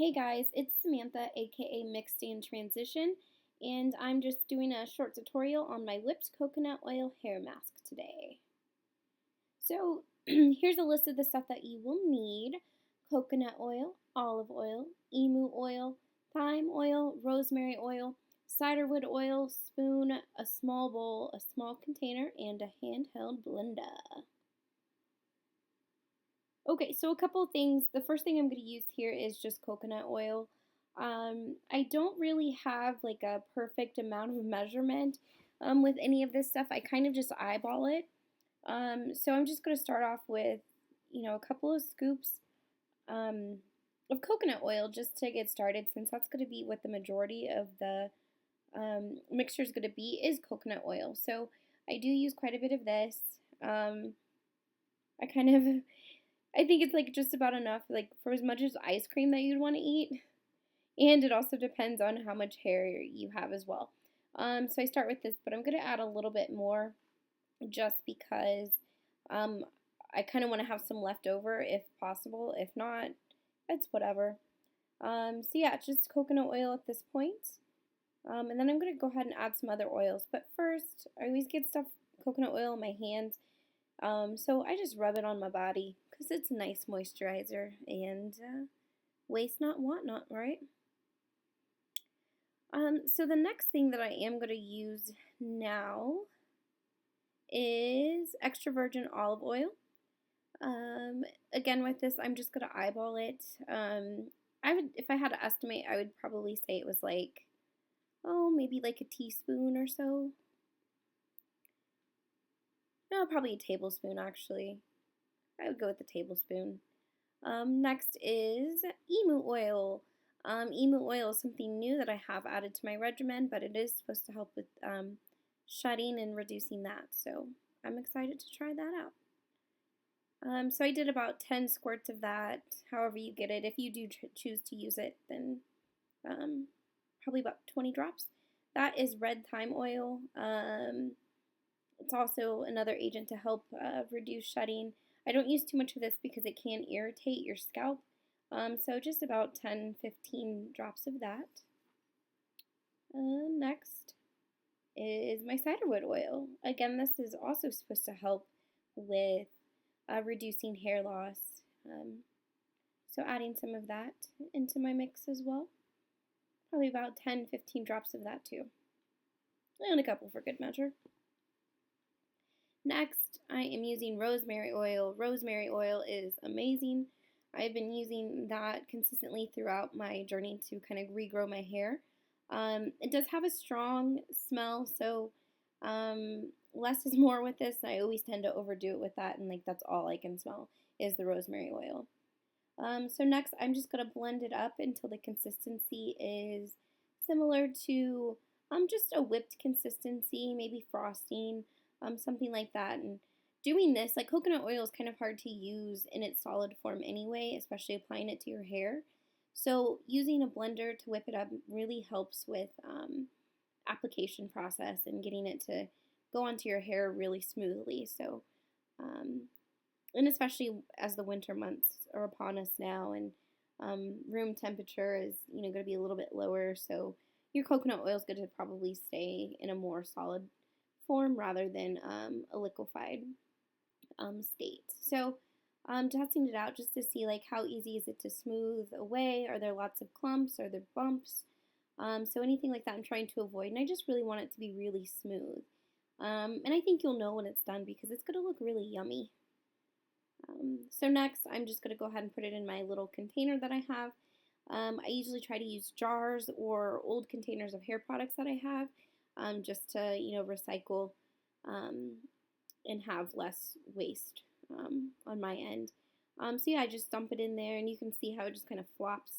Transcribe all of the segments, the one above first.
Hey guys, it's Samantha, aka Mixed and Transition, and I'm just doing a short tutorial on my whipped coconut oil hair mask today. So here's a list of the stuff that you will need: coconut oil, olive oil, emu oil, thyme oil, rosemary oil, cedarwood oil, spoon, a small bowl, a small container, and a handheld blender. Okay, so a couple of things. The first thing I'm going to use here is just coconut oil. I don't really have like a perfect amount of measurement with any of this stuff. I kind of just eyeball it. So I'm just going to start off with, a couple of scoops um, of coconut oil just to get started, since that's going to be what the majority of the mixture is going to be, is coconut oil. So I do use quite a bit of this. I kind of I think it's like just about enough, like for as much as ice cream that you'd want to eat. And it also depends on how much hair you have as well. So I start with this, but I'm going to add a little bit more just because um, I kind of want to have some left over if possible. If not, it's whatever. So yeah, it's just coconut oil at this point. And then I'm going to go ahead and add some other oils. But first, I always get coconut oil in my hands. So I just rub it on my body because it's a nice moisturizer and waste not, want not, right? So the next thing that I am going to use now is extra virgin olive oil. Again, with this, I'm just going to eyeball it. If I had to estimate, I would probably say it was like, maybe like a teaspoon or so. No, probably a tablespoon actually. I would go with the tablespoon. Next is emu oil. Emu oil is something new that I have added to my regimen, but it is supposed to help with shedding and reducing that. So I'm excited to try that out. So I did about 10 squirts of that, however you get it. If you do choose to use it, then probably about 20 drops. That is red thyme oil. It's also another agent to help reduce shedding. I don't use too much of this because it can irritate your scalp. So just about 10-15 drops of that. Next is my cedarwood oil. Again, this is also supposed to help with reducing hair loss. So adding some of that into my mix as well. Probably about 10-15 drops of that too. And a couple for good measure. Next, I am using rosemary oil. Rosemary oil is amazing. I've been using that consistently throughout my journey to kind of regrow my hair. It does have a strong smell, so less is more with this. I always tend to overdo it with that, and like that's all I can smell is the rosemary oil. So next, I'm just going to blend it up until the consistency is similar to just a whipped consistency, maybe frosting. Something like that. And doing this, like coconut oil is kind of hard to use in its solid form anyway, especially applying it to your hair. So using a blender to whip it up really helps with application process and getting it to go onto your hair really smoothly. So, and especially as the winter months are upon us now, and room temperature is going to be a little bit lower, so your coconut oil is going to probably stay in a more solid form rather than a liquefied state. So testing it out just to see like how easy is it to smooth away. Are there lots of clumps? Are there bumps? So anything like that I'm trying to avoid, and I just really want it to be really smooth. And I think you'll know when it's done because it's going to look really yummy. So next I'm just going to go ahead and put it in my little container that I have. I usually try to use jars or old containers of hair products that I have. Just to, recycle and have less waste on my end. So yeah, I just dump it in there, and you can see how it just kind of flops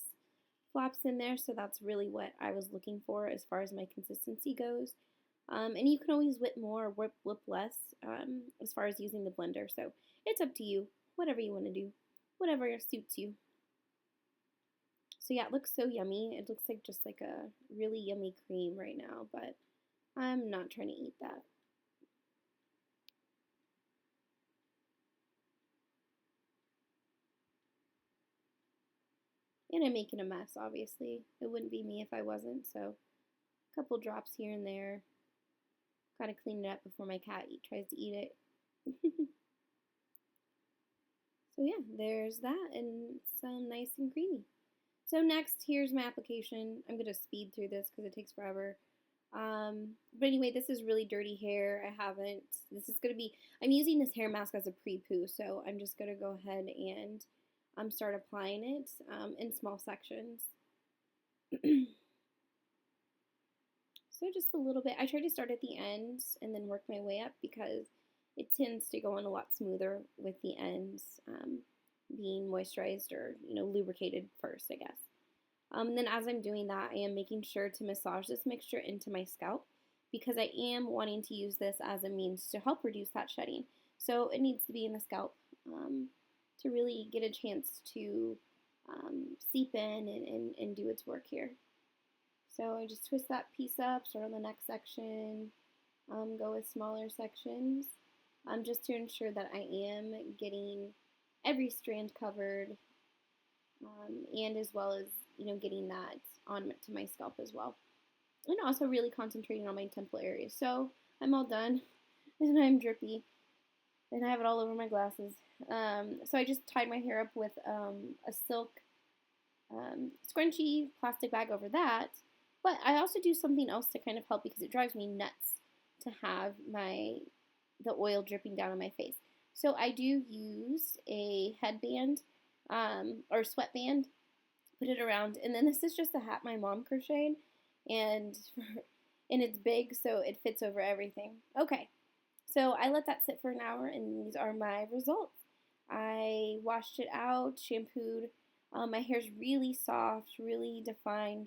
in there. So that's really what I was looking for as far as my consistency goes. And you can always whip more or whip less as far as using the blender. So it's up to you, whatever you want to do, whatever suits you. So yeah, it looks so yummy. It looks like just like a really yummy cream right now, but I'm not trying to eat that. And I'm making a mess, obviously. It wouldn't be me if I wasn't, so a couple drops here and there. Gotta clean it up before my cat tries to eat it. So yeah, there's that, and some nice and creamy. So next, here's my application. I'm going to speed through this because it takes forever. But anyway, this is really dirty hair. This is going to be, I'm using this hair mask as a pre-poo, so I'm just going to go ahead and start applying it in small sections. So just a little bit. I try to start at the ends and then work my way up because it tends to go on a lot smoother with the ends being moisturized or, lubricated first, I guess. And then as I'm doing that, I am making sure to massage this mixture into my scalp because I am wanting to use this as a means to help reduce that shedding. So it needs to be in the scalp to really get a chance to seep in and do its work here. So I just twist that piece up, start on the next section, go with smaller sections, just to ensure that I am getting every strand covered, and as well as, getting that on to my scalp as well. And also really concentrating on my temple area. So I'm all done, and I'm drippy, and I have it all over my glasses. So I just tied my hair up with a silk scrunchy plastic bag over that. But I also do something else to kind of help because it drives me nuts to have the oil dripping down on my face. So I do use a headband or sweatband, put it around, and then this is just a hat my mom crocheted, and it's big, so it fits over everything. Okay, so I let that sit for an hour, and these are my results. I washed it out, shampooed. My hair's really soft, really defined.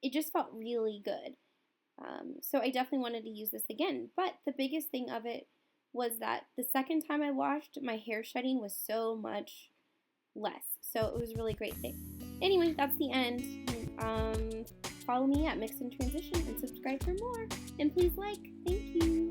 It just felt really good. So I definitely wanted to use this again. But the biggest thing of it was that the second time I washed, my hair shedding was so much less. So it was a really great thing. Anyway, that's the end. Follow me at Mix and Transition and subscribe for more. And please like. Thank you.